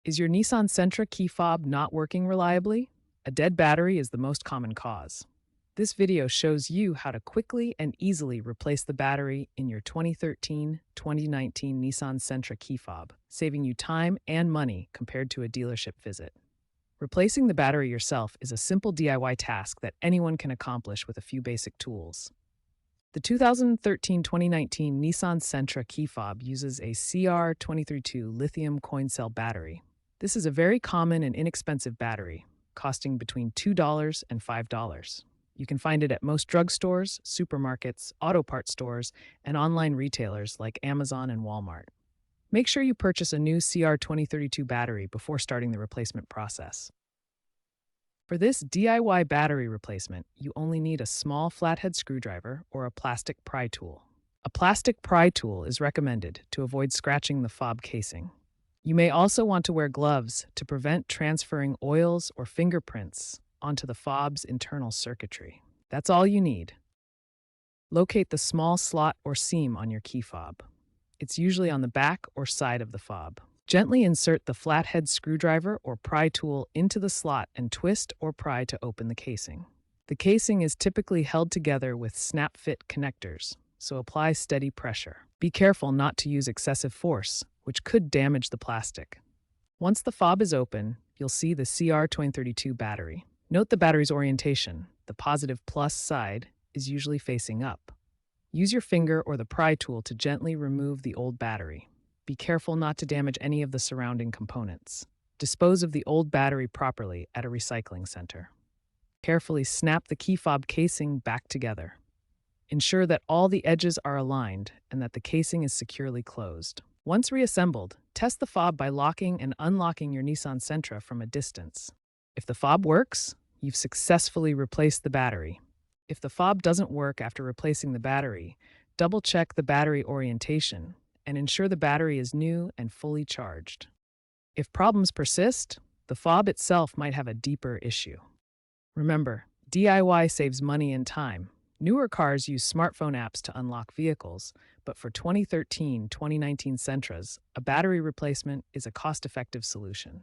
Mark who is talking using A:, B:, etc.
A: Is your Nissan Sentra key fob not working reliably? A dead battery is the most common cause. This video shows you how to quickly and easily replace the battery in your 2013-2019 Nissan Sentra key fob, saving you time and money compared to a dealership visit. Replacing the battery yourself is a simple DIY task that anyone can accomplish with a few basic tools. The 2013-2019 Nissan Sentra key fob uses a CR232 lithium coin cell battery. This is a very common and inexpensive battery, costing between $2 and $5. You can find it at most drugstores, supermarkets, auto parts stores, and online retailers like Amazon and Walmart. Make sure you purchase a new CR2032 battery before starting the replacement process. For this DIY battery replacement, you only need a small flathead screwdriver or a plastic pry tool. A plastic pry tool is recommended to avoid scratching the fob casing. You may also want to wear gloves to prevent transferring oils or fingerprints onto the fob's internal circuitry. That's all you need. Locate the small slot or seam on your key fob. It's usually on the back or side of the fob. Gently insert the flathead screwdriver or pry tool into the slot and twist or pry to open the casing. The casing is typically held together with snap-fit connectors, so apply steady pressure. Be careful not to use excessive force, which could damage the plastic. Once the fob is open, you'll see the CR2032 battery. Note the battery's orientation. The positive plus side is usually facing up. Use your finger or the pry tool to gently remove the old battery. Be careful not to damage any of the surrounding components. Dispose of the old battery properly at a recycling center. Carefully snap the key fob casing back together. Ensure that all the edges are aligned and that the casing is securely closed. Once reassembled, test the fob by locking and unlocking your Nissan Sentra from a distance. If the fob works, you've successfully replaced the battery. If the fob doesn't work after replacing the battery, double-check the battery orientation and ensure the battery is new and fully charged. If problems persist, the fob itself might have a deeper issue. Remember, DIY saves money and time. Newer cars use smartphone apps to unlock vehicles, but for 2013-2019 Sentras, a battery replacement is a cost-effective solution.